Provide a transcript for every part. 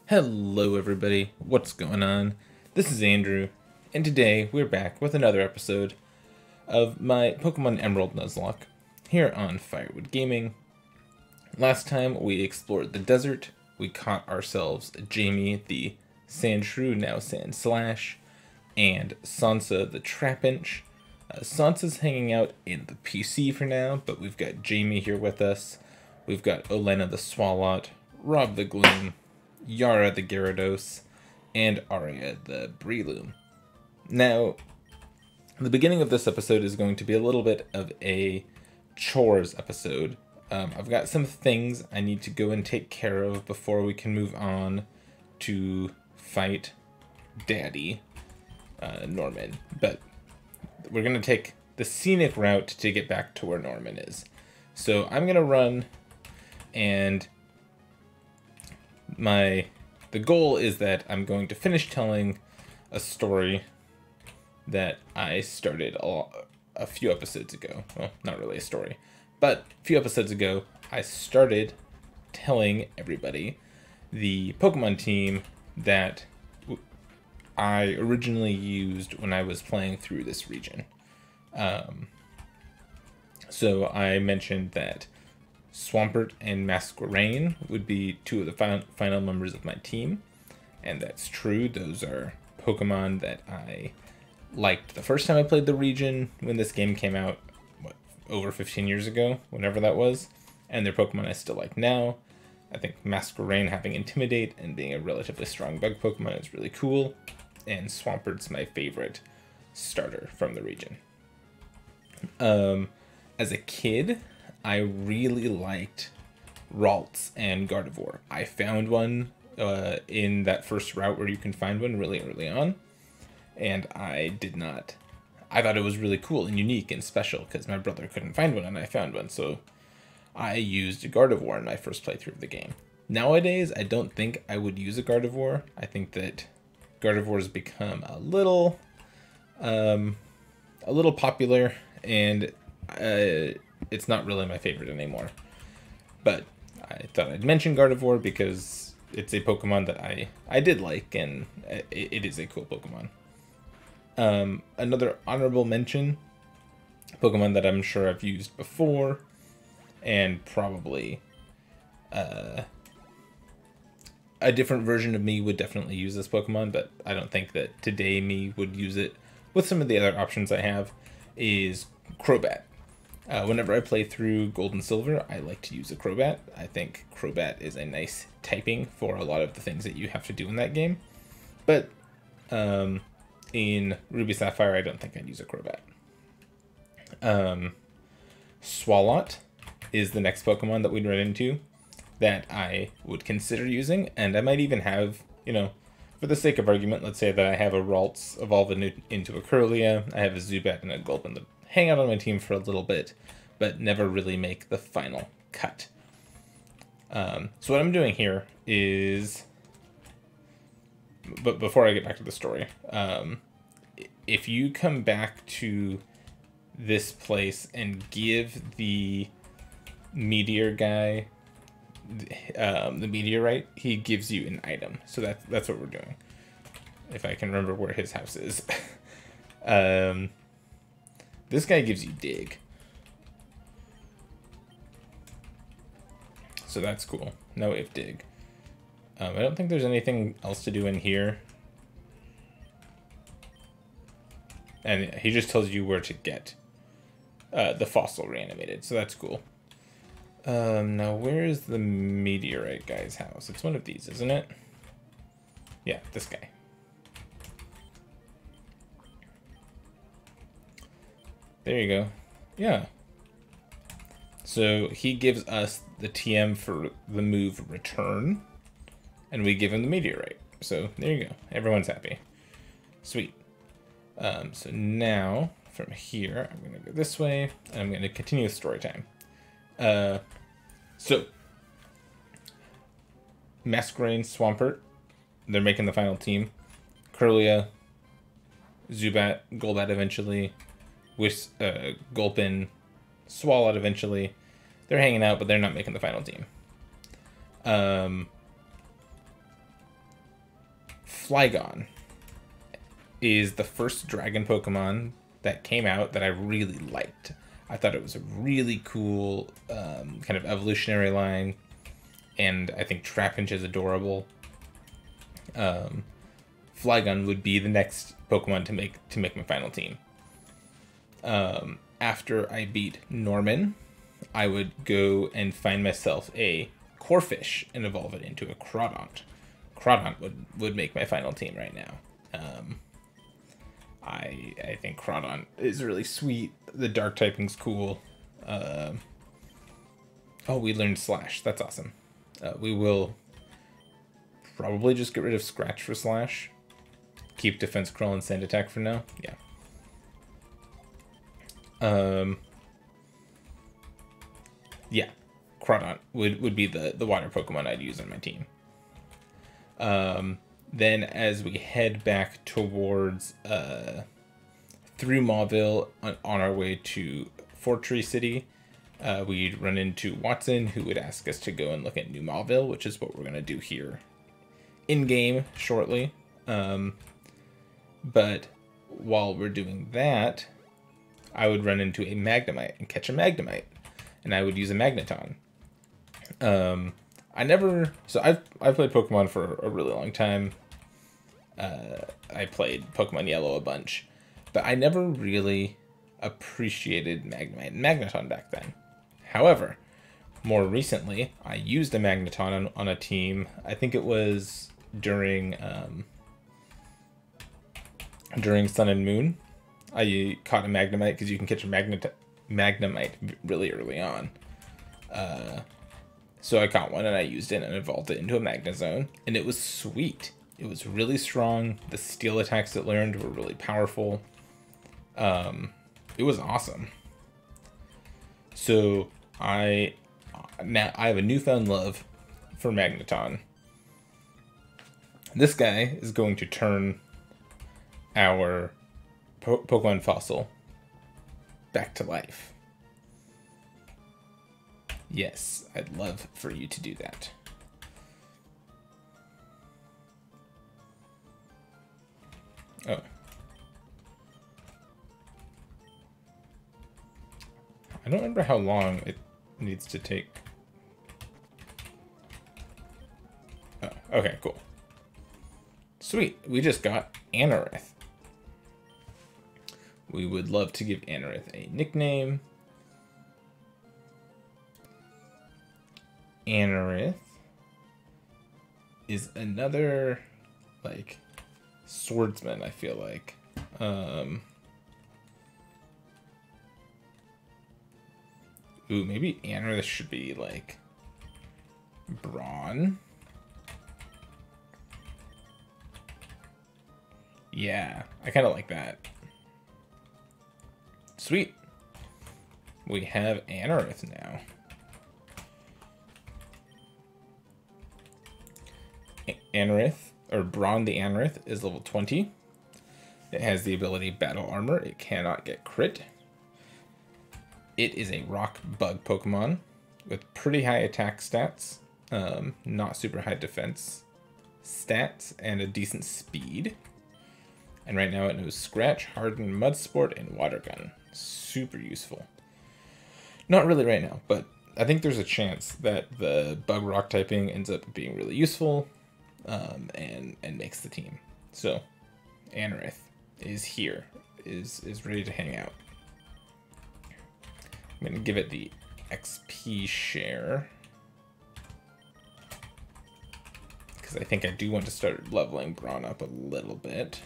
Hello everybody, what's going on? This is Andrew, and today we're back with another episode of my Pokemon Emerald Nuzlocke here on Firewood Gaming. Last time we explored the desert, we caught ourselves Jamie the Sandshrew, now Sandslash, and Sansa the Trapinch. Sansa's hanging out in the PC for now, but we've got Jamie here with us. We've got Olena the Swalot, Rob the Gloom, Yara the Gyarados, and Arya the Breloom. Now, the beginning of this episode is going to be a little bit of a chores episode. I've got some things I need to go and take care of before we can move on to fight Daddy, Norman. But we're going to take the scenic route to get back to where Norman is. So I'm going to run, and the goal is that I'm going to finish telling a story that I started a few episodes ago. Well, not really a story, but a few episodes ago, I started telling everybody the Pokemon team that I originally used when I was playing through this region. So I mentioned that Swampert and Masquerain would be two of the final members of my team, and that's true. Those are Pokemon that I liked the first time I played the region when this game came out, over 15 years ago, whenever that was, and they're Pokemon I still like now. I think Masquerain having Intimidate and being a relatively strong bug Pokemon is really cool, and Swampert's my favorite starter from the region. As a kid, I really liked Ralts and Gardevoir. I found one in that first route where you can find one really early on, and I thought it was really cool and unique and special because my brother couldn't find one and I found one, so I used a Gardevoir in my first playthrough of the game. Nowadays, I don't think I would use a Gardevoir. I think that Gardevoir has become a little popular, and it's not really my favorite anymore. But I thought I'd mention Gardevoir because it's a Pokemon that I did like, and it is a cool Pokemon. Another honorable mention, Pokemon that I'm sure I've used before, and probably a different version of me would definitely use this Pokemon, but I don't think that today me would use it with some of the other options I have, is Crobat. Whenever I play through Gold and Silver, I like to use a Crobat. I think Crobat is a nice typing for a lot of the things that you have to do in that game. But in Ruby Sapphire, I don't think I'd use a Crobat. Swalot is the next Pokemon that we'd run into that I would consider using, and I might even have, for the sake of argument, let's say that I have a Ralts evolve into a Kirlia, I have a Zubat and a Gulpin that hang out on my team for a little bit, but never really make the final cut. So what I'm doing here is, but before I get back to the story, if you come back to this place and give the meteor guy the meteorite, he gives you an item. So that's what we're doing. If I can remember where his house is. This guy gives you dig. So that's cool. No if dig. I don't think there's anything else to do in here. And he just tells you where to get the fossil reanimated. So that's cool. Now where is the meteorite guy's house? It's one of these, isn't it? Yeah, this guy. There you go. Yeah. So he gives us the TM for the move Return, and we give him the meteorite. So there you go. Everyone's happy. Sweet. So now from here, I'm going to go this way, and I'm going to continue with story time. So Masquerain, Swampert, they're making the final team. Kirlia, Zubat, Golbat eventually, Gulpin, Swalot eventually. They're hanging out, but they're not making the final team. Flygon is the first dragon Pokemon that came out that I really liked. I thought it was a really cool kind of evolutionary line, and I think Trapinch is adorable. Flygon would be the next Pokemon to make my final team. After I beat Norman, I would go and find myself a Corphish and evolve it into a Crawdont. Crawdont would make my final team right now. I think Crawdont is really sweet. The dark typing's cool. Oh, we learned Slash. That's awesome. We will probably just get rid of Scratch for Slash. Keep Defense Curl and Sand Attack for now. Yeah. Yeah. Crawdont would be the water Pokemon I'd use on my team. Then as we head back towards through Mauville on our way to Fortree City, we'd run into Watson, who would ask us to go and look at New Mauville, which is what we're going to do here in-game shortly. But while we're doing that, I would run into a Magnemite and catch a Magnemite, and I would use a Magneton. So I've played Pokemon for a really long time. I played Pokemon Yellow a bunch, but I never really appreciated Magnemite and Magneton back then. However, more recently, I used a Magneton on a team. I think it was during Sun and Moon. I caught a Magnemite because you can catch a Magnemite really early on. So I caught one and I used it and evolved it into a Magnezone, and it was sweet. It was really strong. The steel attacks it learned were really powerful. It was awesome. So now I have a newfound love for Magneton. This guy is going to turn our Pokemon fossil back to life. Yes, I'd love for you to do that. Oh. I don't remember how long it needs to take. Oh, okay, cool. Sweet, we just got Anorith. We would love to give Anorith a nickname. Anorith is another, like, swordsman, I feel like. Ooh, maybe Anorith should be, like, Brawn. Yeah, I kind of like that. Sweet. We have Anorith now. Anorith, or Brawn the Anorith, is level 20. It has the ability Battle Armor. It cannot get crit. It is a rock bug Pokemon with pretty high attack stats, not super high defense stats, and a decent speed. And right now it knows Scratch, Harden, Mud Sport, and Water Gun. Super useful. Not really right now, but I think there's a chance that the bug rock typing ends up being really useful, and makes the team. So Anorith is here, is ready to hang out. I'm going to give it the XP share, because I think I do want to start leveling Brawn up a little bit.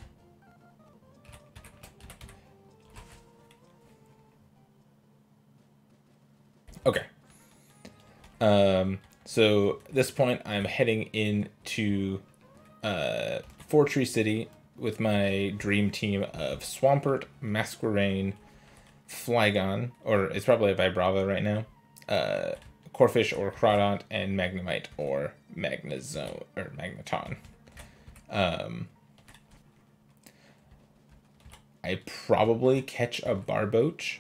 Okay. So at this point, I'm heading into Fortree City with my dream team of Swampert, Masquerain, Flygon, or it's probably a Vibrava right now, Corphish or Crawdont, and Magnemite or Magnezone or Magneton. I probably catch a Barboach.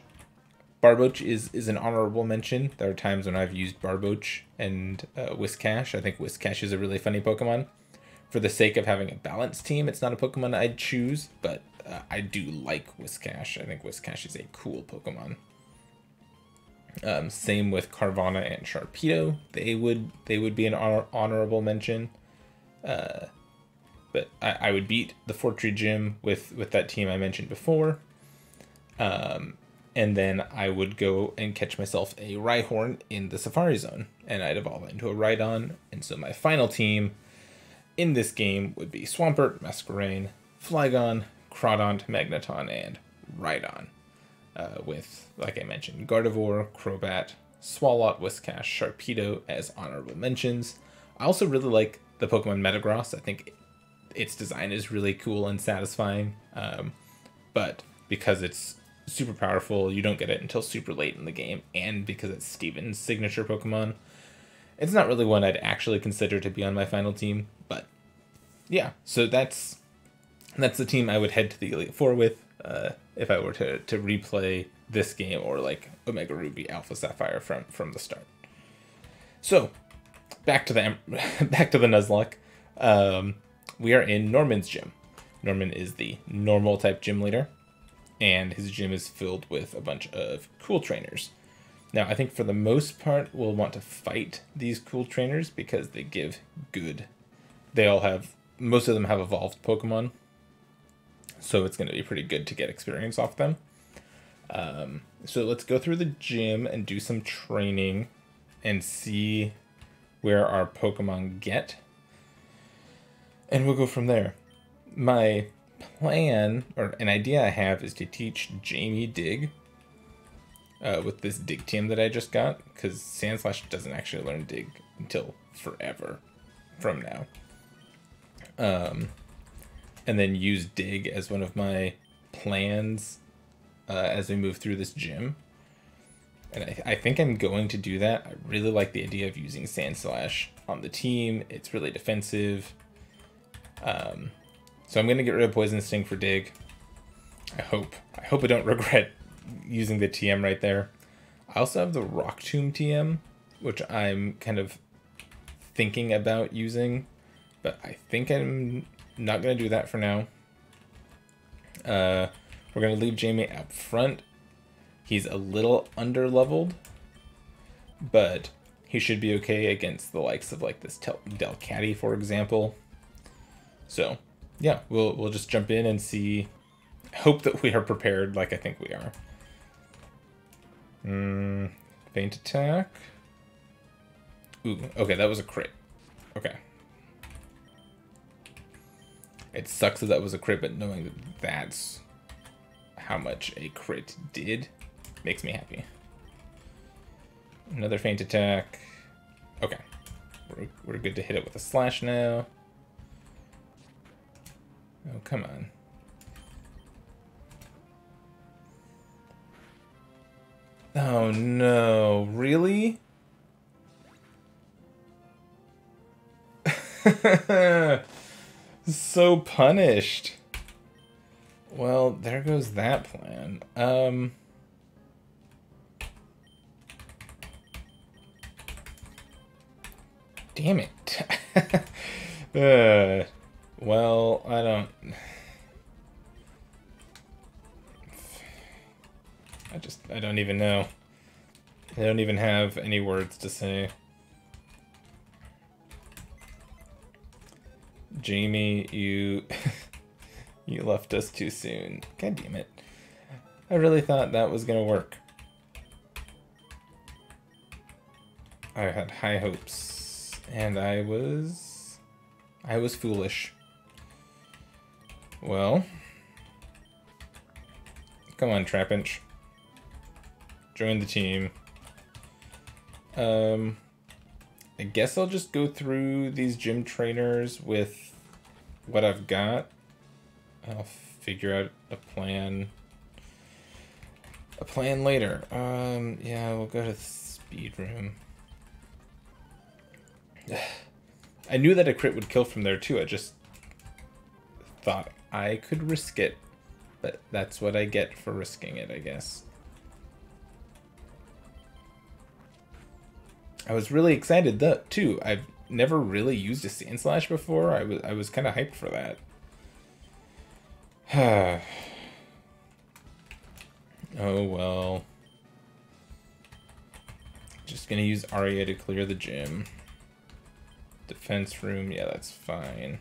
Barboach is an honorable mention. There are times when I've used Barboach and Whiscash. I think Whiscash is a really funny Pokemon. For the sake of having a balanced team, it's not a Pokemon I'd choose, but I do like Whiscash. I think Whiscash is a cool Pokemon. Same with Carvana and Sharpedo. They would be an honorable mention. But I would beat the Fortree Gym with that team I mentioned before. And then I would go and catch myself a Rhyhorn in the Safari Zone, and I'd evolve into a Rhydon. And so my final team in this game would be Swampert, Masquerain, Flygon, Crawdont, Magneton, and Rhydon. With, like I mentioned, Gardevoir, Crobat, Swalot, Whiscash, Sharpedo as honorable mentions. I also really like the Pokemon Metagross. I think its design is really cool and satisfying. But because it's super powerful, you don't get it until super late in the game, and because it's Steven's signature Pokemon, it's not really one I'd actually consider to be on my final team. But yeah, so that's the team I would head to the Elite Four with if I were to replay this game, or like Omega Ruby, Alpha Sapphire from the start. So back to the Nuzlocke. We are in Norman's gym. Norman is the normal type gym leader, and his gym is filled with a bunch of cool trainers. Now, I think for the most part, we'll want to fight these cool trainers because they give good... most of them have evolved Pokemon, so it's going to be pretty good to get experience off them. So let's go through the gym and do some training and see where our Pokemon get. And we'll go from there. My plan, or an idea I have, is to teach Jamie Dig with this Dig team that I just got, because Sandslash doesn't actually learn Dig until forever from now. And then use Dig as one of my plans as we move through this gym. And I think I'm going to do that. I really like the idea of using Sandslash on the team. It's really defensive. So I'm going to get rid of Poison Sting for Dig. I hope I don't regret using the TM right there. I also have the Rock Tomb TM, which I'm kind of thinking about using, but I think I'm not going to do that for now. We're going to leave Jamie up front. He's a little under-leveled, but he should be okay against the likes of like this Delcatty, for example. So yeah, we'll just jump in and see. Hope that we are prepared like I think we are. Feint attack. Ooh, okay, that was a crit. Okay. It sucks that was a crit, but knowing that that's how much a crit did makes me happy. Another feint attack. Okay. We're good to hit it with a slash now. Oh, come on. Oh no, really? So punished. Well, there goes that plan. Damn it. Well, I don't even know. I don't even have any words to say. Jamie, you you left us too soon. God damn it. I really thought that was gonna work. I had high hopes, and I was foolish. Well, come on, Trapinch. Join the team. I guess I'll just go through these gym trainers with what I've got. I'll figure out a plan later. Yeah, we'll go to the speed room. I knew that a crit would kill from there too. I just thought I could risk it, but that's what I get for risking it, I guess. I was really excited too. never really used a Sand Slash before. I was kind of hyped for that. Oh well. Just gonna use Arya to clear the gym. Defense room, yeah, that's fine.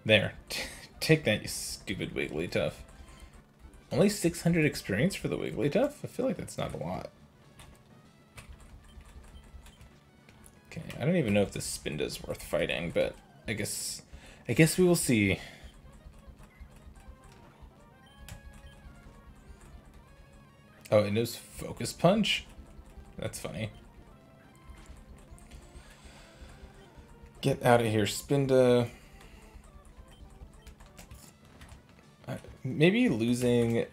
There. Take that, you stupid Wigglytuff. Only 600 experience for the Wigglytuff? I feel like that's not a lot. Okay, I don't even know if this Spinda's worth fighting, but I guess we will see. Oh, it knows Focus Punch? That's funny. Get out of here, Spinda. Maybe losing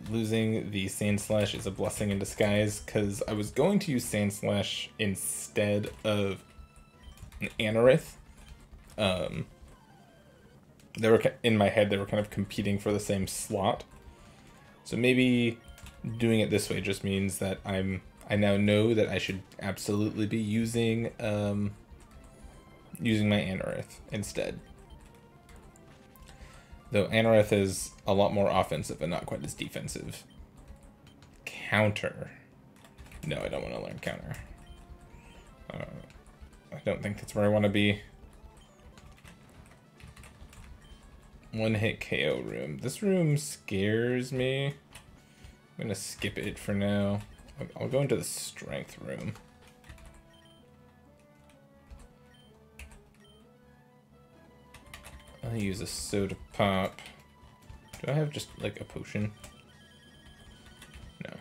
losing the Sand Slash is a blessing in disguise, because I was going to use Sand Slash instead of an Anorith. They were, in my head, they were kind of competing for the same slot. So maybe doing it this way just means that I now know that I should absolutely be using using my Anorith instead. Though Anorith is a lot more offensive and not quite as defensive. Counter. No, I don't want to learn counter. I don't think that's where I want to be. One hit KO room. This room scares me. I'm gonna skip it for now. I'll go into the strength room. I'll use a soda pop. Do I have just like a potion? No.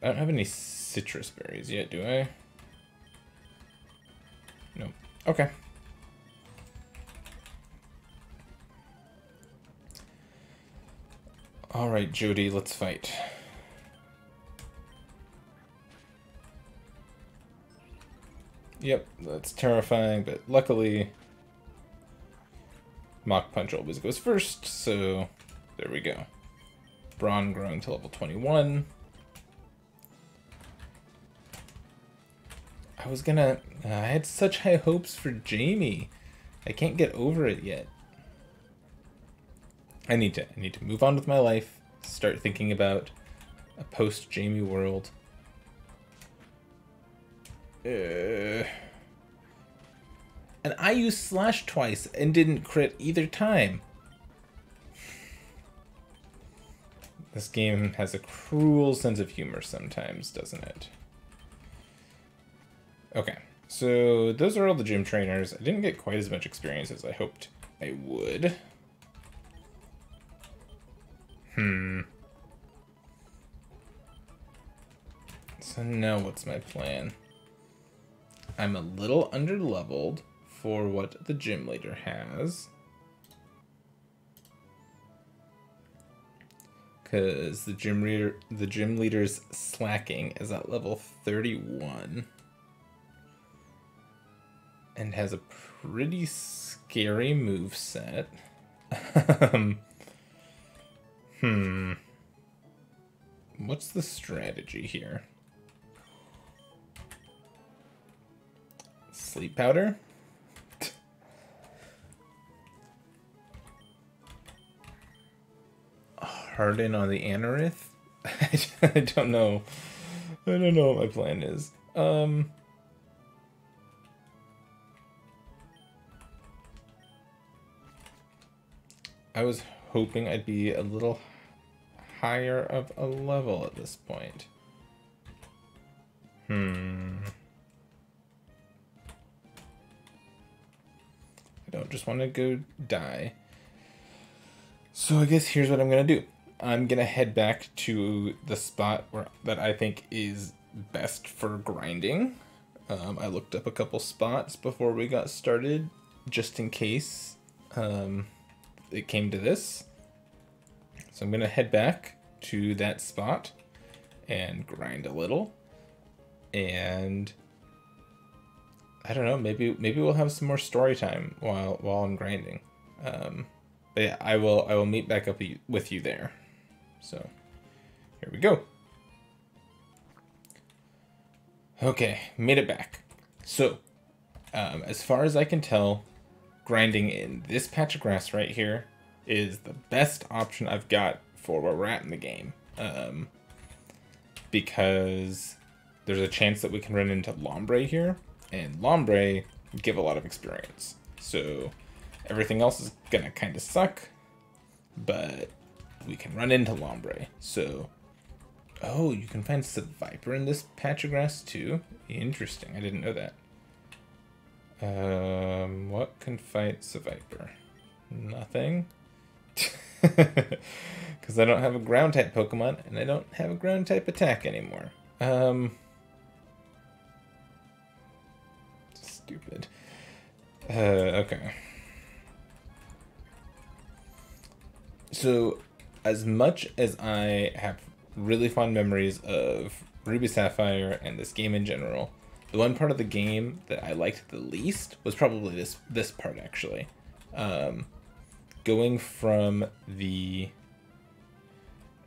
I don't have any citrus berries yet, do I? No. Okay. Alright, Jody, let's fight. Yep, that's terrifying, but luckily Mach Punch always goes first, so there we go. Brawn growing to level 21. I had such high hopes for Jamie. I can't get over it yet. I need to move on with my life, start thinking about a post-Jamie world. And I used Slash twice and didn't crit either time. This game has a cruel sense of humor sometimes, doesn't it? Okay, so those are all the gym trainers. I didn't get quite as much experience as I hoped I would. So now what's my plan? I'm a little under-leveled for what the gym leader has. Because the gym leader's slacking is at level 31. And has a pretty scary moveset. What's the strategy here? Sleep powder? Harden on the Anorith? I don't know. I don't know what my plan is. I was hoping I'd be a little higher of a level at this point. I don't just want to go die. So I guess here's what I'm going to do. I'm going to head back to the spot that I think is best for grinding. I looked up a couple spots before we got started, just in case it came to this. So I'm going to head back to that spot and grind a little. And I don't know, maybe we'll have some more story time while I'm grinding. But yeah, I will meet back up with you there. So here we go. Okay, made it back. So as far as I can tell, grinding in this patch of grass right here is the best option I've got for where we're at in the game. Because there's a chance that we can run into Lombre here, and Lombre give a lot of experience. So everything else is gonna kind of suck, but we can run into Lombre. So, oh, you can find Viper in this patch of grass too? Interesting, I didn't know that. What can fight Viper? Nothing. Because I don't have a ground type Pokemon, and I don't have a ground type attack anymore. Stupid. Okay. So, as much as I have really fond memories of Ruby Sapphire and this game in general, the one part of the game that I liked the least was probably this part, actually. Going from the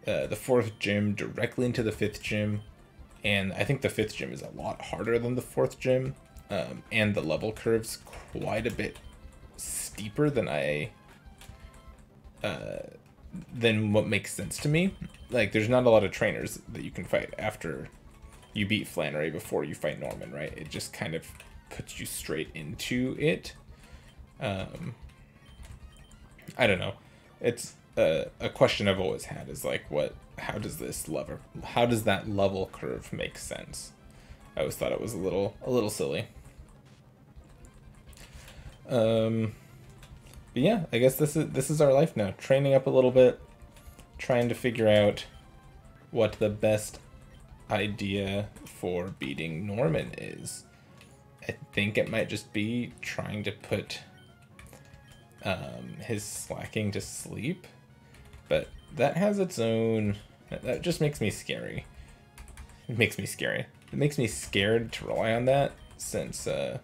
4th gym directly into the 5th gym, and I think the 5th gym is a lot harder than the 4th gym, and the level curve's quite a bit steeper than than what makes sense to me. Like, there's not a lot of trainers that you can fight after you beat Flannery before you fight Norman, right? It just kind of puts you straight into it. I don't know. It's a question I've always had is like, how does that level curve make sense? I always thought it was a little silly. But yeah, I guess this is our life now. Training up a little bit, trying to figure out what the best idea for beating Norman is. I think it might just be trying to put his slacking to sleep, but that has its own. That just makes me scary. It makes me scary. It makes me scared to rely on that, since I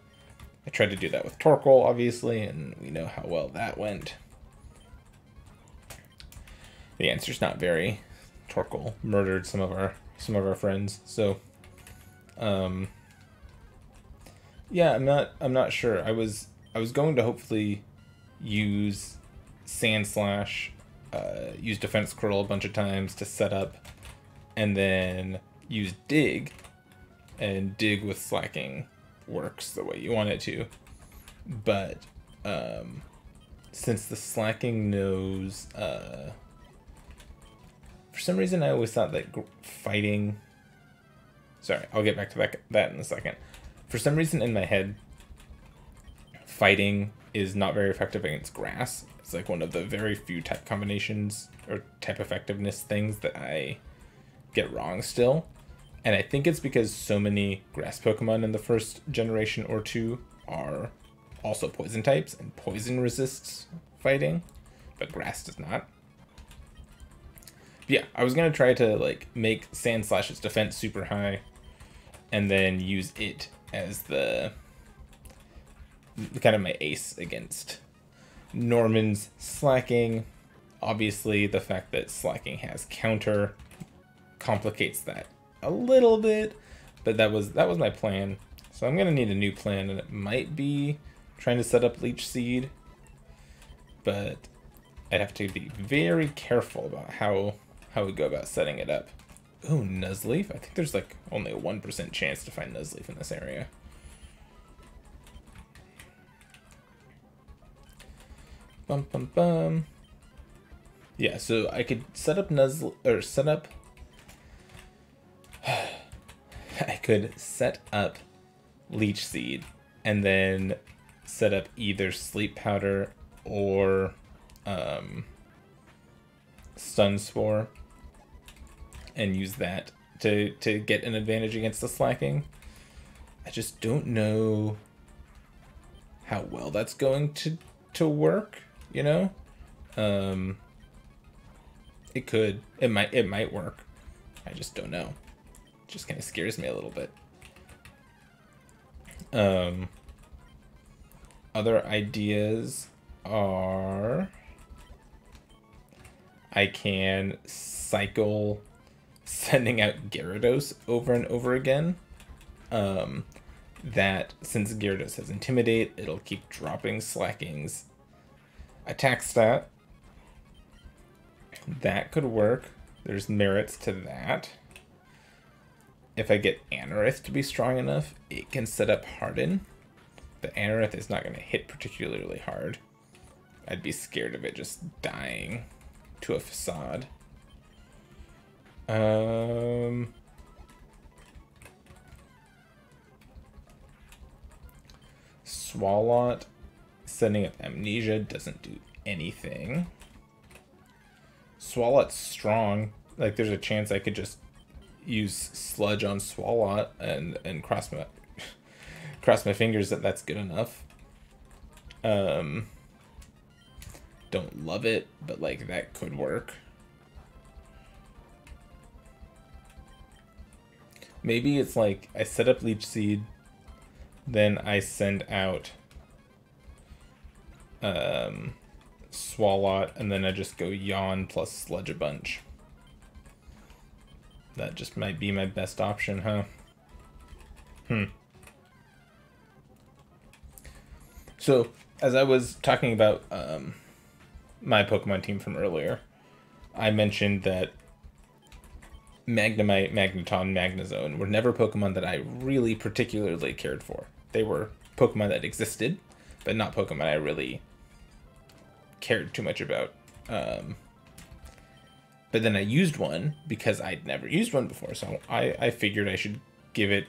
tried to do that with Torkoal, obviously, and we know how well that went. The answer's not very. Torkoal murdered some of our friends, so yeah, I'm not sure. I was going to hopefully use Sand Slash, use Defense Curl a bunch of times to set up, and then use Dig, and Dig with slacking works the way you want it to. But since the slacking knows, for some reason I always thought that fighting... Sorry, I'll get back to that in a second. For some reason in my head, fighting is not very effective against grass. It's like one of the very few type combinations or type effectiveness things that I get wrong still. And I think it's because so many grass Pokemon in the first generation or two are also poison types, and poison resists fighting, but grass does not. But yeah, I was going to try to like make Sand Slash's defense super high, and then use it as the kind of my ace against Norman's slacking. Obviously, the fact that slacking has counter complicates that a little bit, but that was my plan. So I'm gonna need a new plan, and it might be trying to set up Leech Seed, but I'd have to be very careful about how we go about setting it up. Oh, Nuzleaf. I think there's like only a 1% chance to find Nuzleaf in this area. Bum bum bum. Yeah, so I could set up I could set up Leech Seed and then set up either Sleep Powder or Stun Spore and use that to get an advantage against the slacking. I just don't know how well that's going to work, you know? It might work. I just don't know. It just kind of scares me a little bit. Other ideas are I can cycle sending out Gyarados over and over again. That since Gyarados has Intimidate, it'll keep dropping Slacking's attack stat. That could work. There's merits to that. If I get Anorith to be strong enough, it can set up Harden. But Anorith is not going to hit particularly hard. I'd be scared of it just dying to a Facade. Swalot sending up Amnesia doesn't do anything. Swalot's strong. Like, there's a chance I could just use Sludge on Swalot and cross my fingers that that's good enough. Don't love it, but like that could work. Maybe it's like I set up Leech Seed, then I send out Swalot, and then I just go Yawn plus Sludge a bunch. That just might be my best option, huh? So, as I was talking about my Pokemon team from earlier, I mentioned that Magnemite, Magneton, Magnezone were never Pokemon that I really particularly cared for. They were Pokemon that existed, but not Pokemon I really cared too much about. But then I used one because I'd never used one before, so I figured I should give it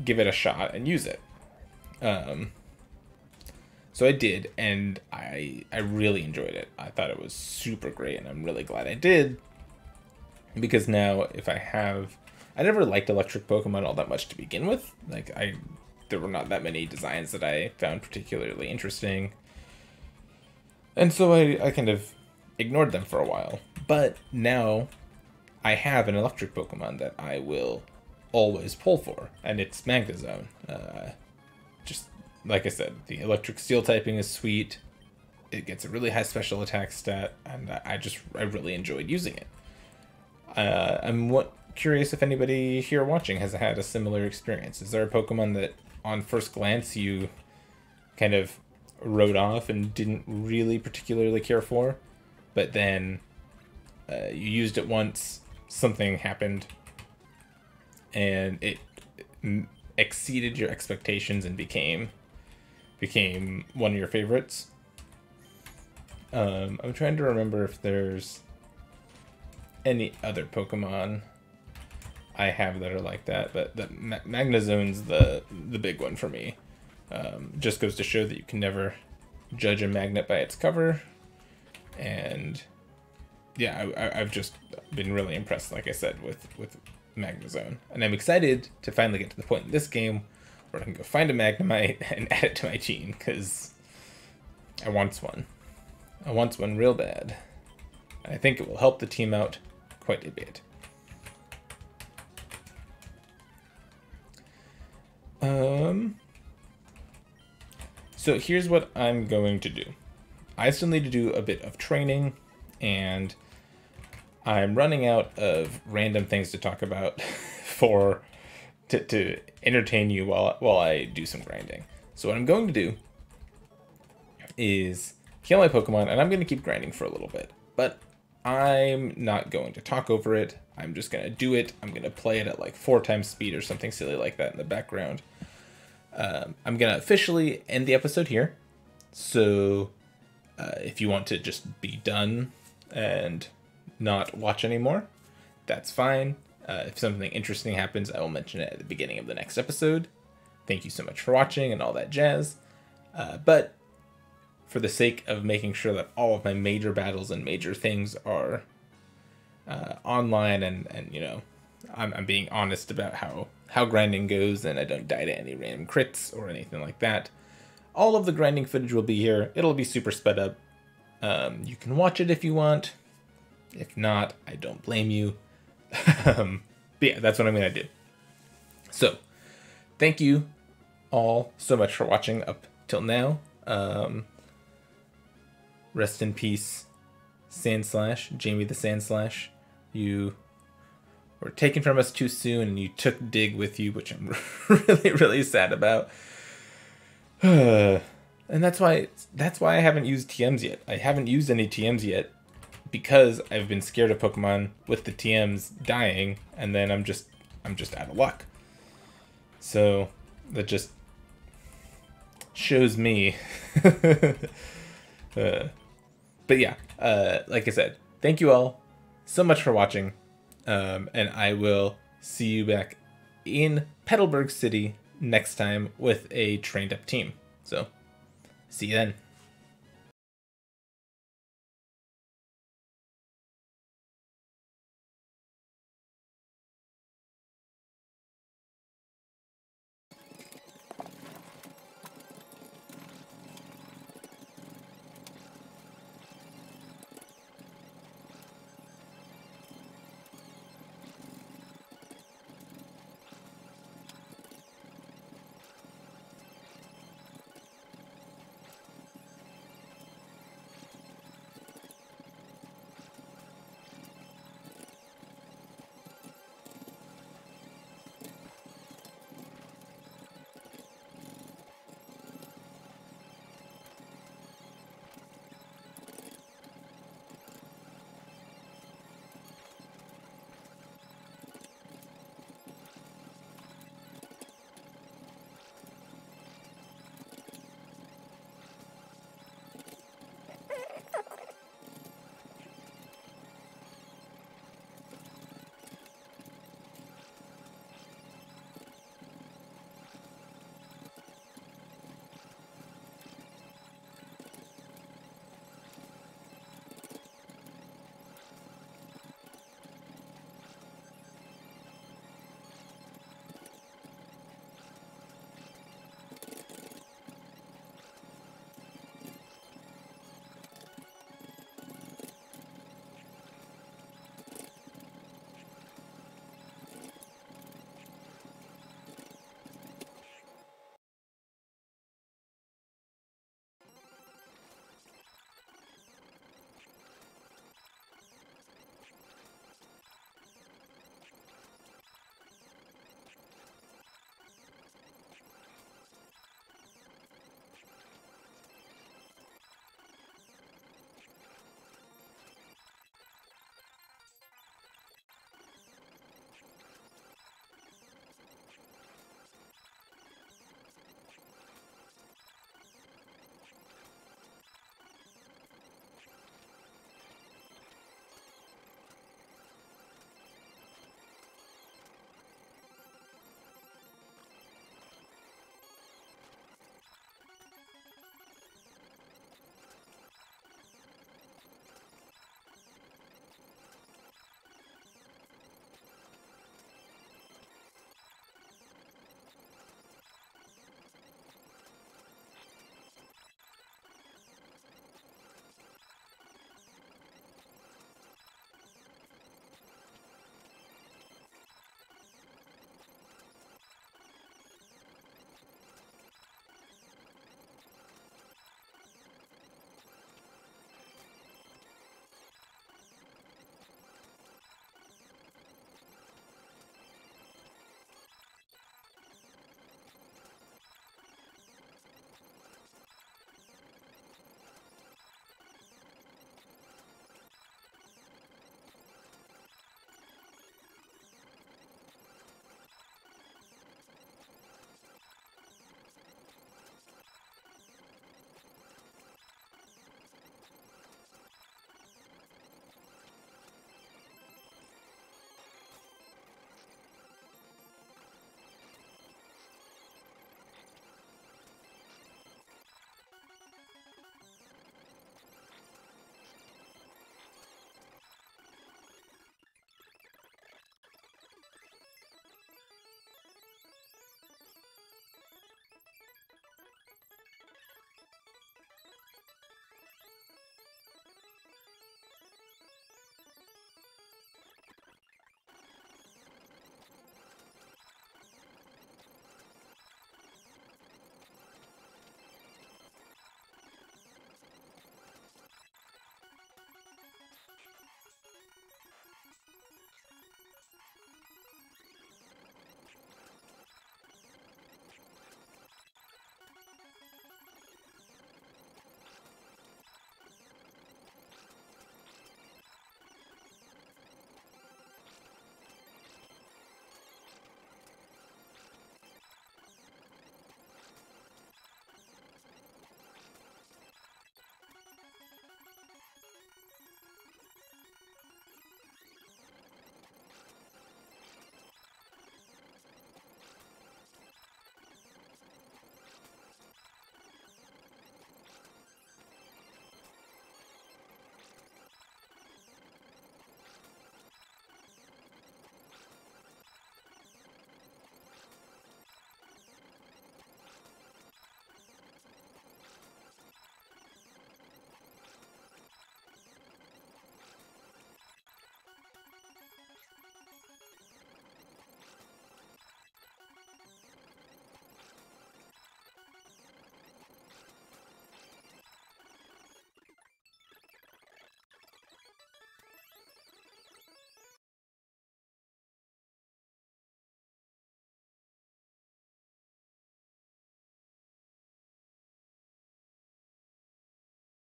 a shot and use it. So I did, and I really enjoyed it. I thought it was super great, and I'm really glad I did. Because now, if I never liked electric Pokemon all that much to begin with. Like, there were not that many designs that I found particularly interesting. And so I kind of ignored them for a while. But now, I have an electric Pokemon that I will always pull for, and it's Magnezone. Just like I said, the electric steel typing is sweet. It gets a really high special attack stat, and I really enjoyed using it. I'm curious if anybody here watching has had a similar experience. Is there a Pokemon that on first glance you kind of wrote off and didn't really particularly care for, but then you used it once, something happened, and it exceeded your expectations and became one of your favorites? I'm trying to remember if there's any other Pokemon I have that are like that, but the Magnezone's the big one for me. Just goes to show that you can never judge a magnet by its cover, and yeah, I've just been really impressed, like I said, with Magnezone, and I'm excited to finally get to the point in this game where I can go find a Magnemite and add it to my team, because I want one. I want one real bad. I think it will help the team out quite a bit. So here's what I'm going to do. I still need to do a bit of training, and I'm running out of random things to talk about to entertain you while I do some grinding. So what I'm going to do is kill my Pokemon, and I'm going to keep grinding for a little bit. But I'm not going to talk over it. I'm just going to do it. I'm going to play it at like 4 times speed or something silly like that in the background. I'm going to officially end the episode here. So if you want to just be done and not watch anymore, that's fine. If something interesting happens, I will mention it at the beginning of the next episode. Thank you so much for watching and all that jazz. But for the sake of making sure that all of my major battles and major things are online, and you know, I'm being honest about how grinding goes, and I don't die to any random crits or anything like that. All of the grinding footage will be here. It'll be super sped up. You can watch it if you want. If not, I don't blame you. But yeah, that's what I'm going to do. So, thank you all so much for watching up till now. Rest in peace, Sandslash, Jamie the Sandslash. You were taken from us too soon, and you took Dig with you, which I'm really, really sad about. And that's why I haven't used TMs yet. I haven't used any TMs yet because I've been scared of Pokemon with the TMs dying, and then I'm just out of luck. So that just shows me. But yeah, like I said, thank you all so much for watching, and I will see you back in Petalburg City next time with a trained up team. So, see you then.